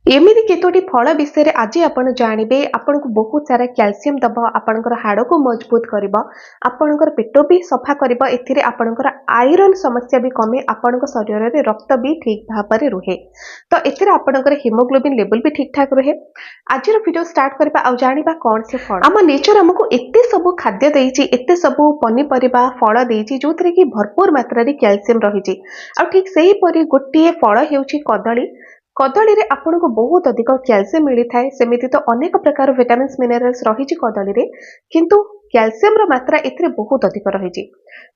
एमिति केतोटी फल विषय रे आज आपण जानिबे आपनको बहुत सारा कैल्शियम दबा आपनकर हाड़ को मजबूत करिबो आपनकर पेट भी सफा करिबो एथिरे आपनकर आयरन समस्या भी कमे आपनकर शरीर रे रक्त भी ठीक भाबरे रुहे तो एथिरे आपनकर हीमोग्लोबिन लेवल भी ठीक ठाक रुहे। आज रो वीडियो स्टार्ट करबा आ जानिबा कोन से फल आम नेचर हमको एते सब खाद्य देइची एते सब पनिपरिबा फल देइची जोथरे कि भरपूर मात्रा रे कैल्शियम रहिची आ ठीक सेही परि गोटिए फल हेउची कदली कदली रे आपनको बहुत अधिक कैल्शियम मिली थाए सेमिति तो अनेक प्रकार विटामिन्स मिनरल्स रही कदली रे किंतु कैल्शियम रो मात्रा एथिरे बहुत अधिक रही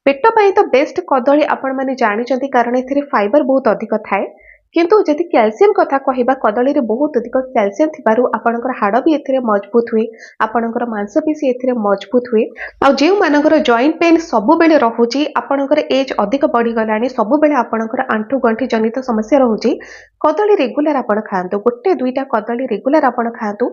पेट पई तो बेस्ट कदली आपण माने जानिचंती कारण एथिरे फाइबर बहुत अधिक थाए किंतु जदि कैल्शियम कथा कहिबा कदली रे बहुत अधिक कैल्शियम थिबारु आपनकर हाड़ भी एथिरे मजबूत हुए आपनकर मांसपेशी एथिरे मजबूत हुए आ जे मानकर जॉइंट पेन सब बेले रहूची आपनकर एज अधिक बढ़ी गलानी सब बेले आपनकर आंठु गंठी जनित समस्या रहूची कदली रेगुलर आपण खातु गोटे दुईटा कदली रेगुलर आपण खातु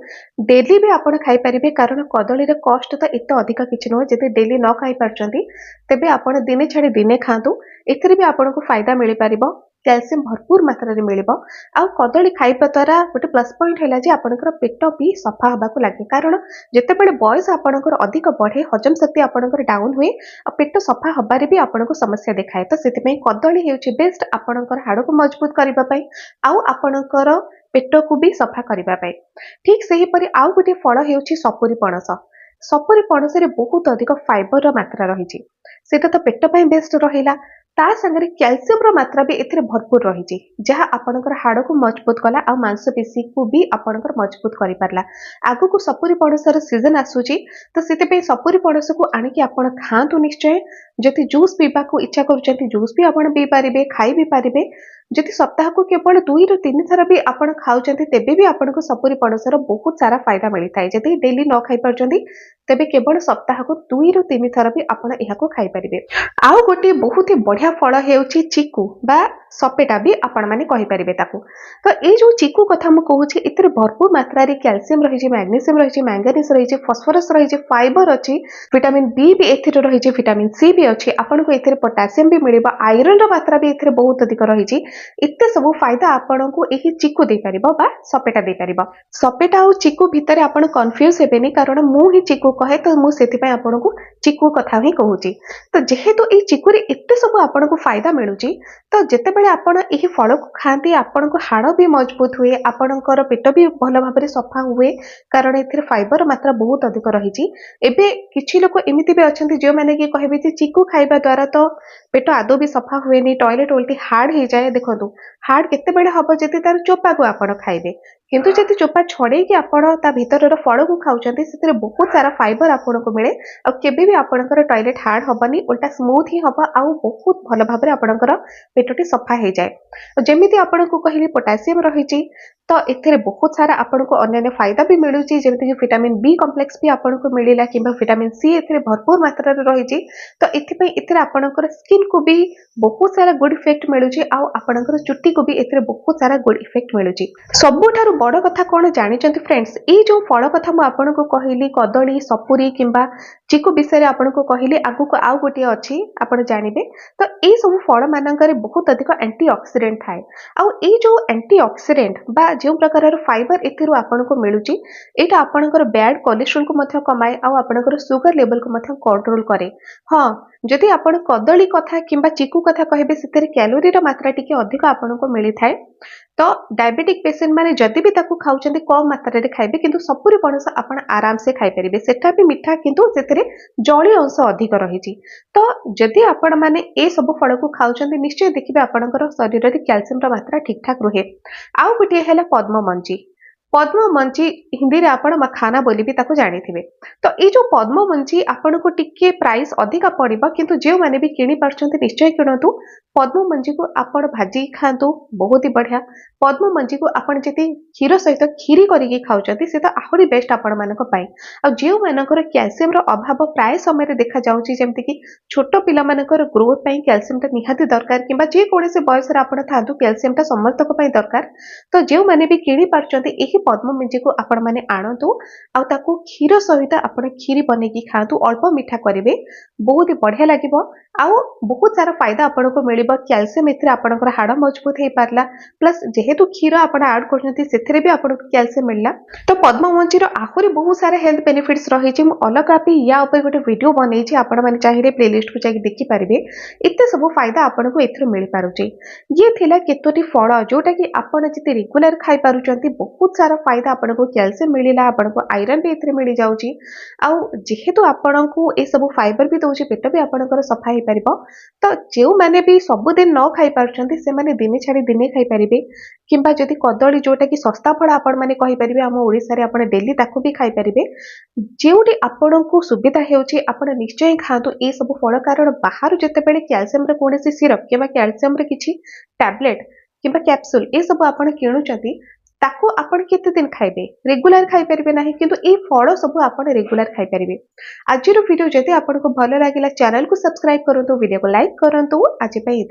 डेली भी आपण खाई परिबे कारण कदली रे कॉस्ट तो एते अधिक किछि न जदि डेली न खाई परचंती तेबे आपण दिने छाडी दिने खातु एथिरे भी आपनको फायदा मिली परिबो कैल्शियम भरपूर मात्रा रे मिलिबो आ कदली खाइबा द्वारा गोटे प्लस पॉइंट हैला जे आपनकर पेट भी सफा हबाकू लागे कारण जेते बेले बयस आपनकर अधिक बढ़े हजम शक्ति आपनकर डाउन हुए आ पेट सफा हबारे भी आपनको समस्या देखाए तो सेति पई कदली हेउची बेस्ट आपनकर हाड़ को मजबूत करिबा पई आ आपनकर पेट को भी सफा करिबा पई ठीक सेही परि आ गोटे फल हेउची सपुरी पणस सपुरी पणस रे बहुत अधिक फाइबर रो मात्रा रहिची सेटा तो पेट पई बेस्ट रहिला ता संगे कैल्शियम रो मात्रा भी एथिरे भरपूर रही जहाँ आपनकर हाड़ को मजबूत कला आ मांसपेशी को भी आपनकर मजबूत करि पारला आगु को सपुरी पणसर सीजन आसुची तो सेते पे सपुरी पणस को आनिकी आपण खांतु निश्चय जति जूस पीबा को इच्छा करूचंती जूस भी आपण पी पारिबे खाई भी पारिबे जति सप्ताह को केवल 2 रु 3 थर भी आपण खाउचंती तेबे भी आपनको सपुरी पणसर बहुत सारा फायदा मिली थाए जति डेली न खाई परचंती तेबे केवल सप्ताह को 2 रु 3 थर भी आपण एहा को खाई परिबे आउ गोटे बहुत ही बढ़िया फल हेउची चिकू बा सपेटा भी आपण माने कहि परिबे ताकू तो ए जो चिकू कथा मु कहूची इतरे भरपूर मात्रा रे कैल्शियम रही मैग्नीशियम रही मैंगनीज रही फास्फोरस रही फाइबर अछि विटामिन बी भी एथिरे रही विटामिन सी भी अछि आपण को एथिरे पोटेशियम भी मिलिबा आयरन रो मात्रा भी एथिरे बहुत अधिक रही इत्ते सब फायदा आपण को एही चिकू दे परिबो बा सपेटा दे परिबो सपेटा और चिकू भितरे आपण कंफ्यूज हेबेनी कारण मु ही चिकू कहे तो मु सेति पय आपण को चिकू कथा ही कहूची तो जेहेतु ए चिकू रे एत्ते सब आपण को फायदा मिलुची तो जेते बेले आपण एही फल को खांती आपण को हाड़ भी मजबूत हुए आपणकर पेट भी भल भाबरे सफा हुए कारण एथिरे फाइबर मात्रा बहुत अधिक रही एबे किछि लोक एमिति भी अछंती जे माने कि कहबे जे चिकू खाइबा द्वारा तो पेट आदो भी सफा हुएनी टॉयलेट उल्टी हार्ड हो जाए देखो हार्ड केते बेले हबो जति तार चोपा को आपण खाइबे किंतु जति चोपा छड़े कि आपण ता भीतर फल को खाउचंती सेतिरे बहुत सारा फाइबर आपण को मिले आ केबे भी आपणकर टॉयलेट हार्ड हबनी उल्टा स्मूथ ही हबा आ बहुत भल भाबरे आपणकर पेटटी सफा हो जाए जेमिति आपण को कहली पोटेशियम रही तो एथिरे बहुत सारा आपण को अन्य फायदा भी मिलुची जेमिति कि विटामिन बी कॉम्प्लेक्स भी आपण को मिलिला किबा विटामिन सी एथिरे भरपूर मात्रा रे रही तो एथि पई एथिरे आपणकर स्किन को भी बहुत सारा गुड इफेक्ट मिलुची आ आपणकर चुट्टी को भी एथिरे बहुत सारा गुड इफेक्ट मिलुची सबुठारु बड़ कथा कोन जानिचंती फ्रेंड्स ए जो फल कथा मु आपण को कहली कदली सपुरी किंबा चिकू विषय रे आपण को कहली आगु को आउ गोटे अछि आपण जानिबे तो ए सब फल मानकर बहुत अधिक एंटीऑक्सीडेंट थाए आ ए जो एंटीऑक्सीडेंट बा जो प्रकार फाइबर एथिरु आपण को मिलुची एटा आपणकर बैड कोलेस्ट्रॉल को मध्य कमाए आ आपणकर शुगर लेवल को मध्य कंट्रोल करे हां जदि आपण कदली कथा किंबा चिकू कथा कहबे सेतेरे कैलोरी रो मात्रा टिके अधिक आपण को मिली थाए तो डायबिटिक पेशेंट माने जदि भी ताकू खाउचंती कम मात्रा रे खाइबे किंतु सपुरी पणस आपण आराम से खाइ परिबे सेटा भी मिठा किंतु सेतेरे जली अंश अधिक रहिची तो जदि आपण माने ए सब फल को खाउचंती निश्चय देखिबे आपणकर शरीर रे कैल्शियम रो मात्रा ठीक ठाक रहे आउ गोटे हैला पद्म मंची हिंदी रे आपण मखाना बोली भी ताको जानी थिबे तो ए जो पद्म मंची आपण को टिके प्राइस अधिका पड़िबा किंतु जे माने भी किनी परचंती निश्चय किनतु पद्म मंजी को आपण भाजी खांतु बहुत ही बढ़िया पद्म मंजी को आपण जति क्षीर सहित खीरी करिके खाउचंती से तो आहुरी बेस्ट आपण मानक पई आ जे मानकर कैल्शियम रो अभाव प्राय समय रे देखा जाउची जेमति कि छोट पिला मानकर ग्रोथ पई कैल्शियम ता निहाती दरकार किबा जे कोनसे बयस रे आपण थांतु कैल्शियम ता समस्तक पई दरकार तो जे माने भी किनी परचंती एही पद्म मिंजी को आपण माने आणंतु आउ ताकू क्षीर सहित आपण खीरी बनेकी खातु अल्प मिठा करेंगे बहुत ही बढ़िया लगे आउ बहुत सारा फायदा आपण को मिलिबो कैल्शियम एथिरे आपणकर हाड़ मजबूत हो पारला प्लस जेहेतु क्षीर आपण ऐड करछंती सेथिरे भी आपण को कैल्शियम मिलला तो पद्म मंजीर आहुरी बहुत सारा हेल्थ बेनिफिट्स रही मु अलग भी या ऊपर गोटे वीडियो बनै आपण माने चाहिए प्लेलिस्ट को जाके देखि पारिबे एते सब फायदा आपण को एथिरो मिल पारुची ये थिला केतोटी फल जोटा कि आपण जति रेगुलर खाई पारुचंती बहुत सारा फायदा आपण को कैल्शियम मिलिला आपण को आयरन भी एथिरे मिल जाउची आउ जेहेतु आपण को ए सब फाइबर भी दउची पेट भी आपणकर सफा हे परिबो तो जो माने भी सबुदिन न खाई पारुचंती से माने दिने छाड़ी दिने खाई परिबे किंबा जदि कदली जोटा कि सस्ता फल आपण माने कहि परिबे हम ओडिसा रे आपण डेली ताकू भी खाई परिबे जेउटी आपण को सुविधा हेउची आपण निश्चय खातु ए सब फल कारण बाहर जते बेले कैल्शियम रे कोनसी सिरप किंबा कैल्शियम रे किछि टैबलेट किंबा कैप्सूल ए सब आपण किणुचंती ताको आपण केते दिन खाइबे रेगुलर खाई परिबे नाही किंतु ए फल सब आपण रेगुलर खाई परिबे आजिरो वीडियो जदि आपण को भलो लागिला चैनल को सब्सक्राइब करंतु वीडियो को लाइक करंतु आज पई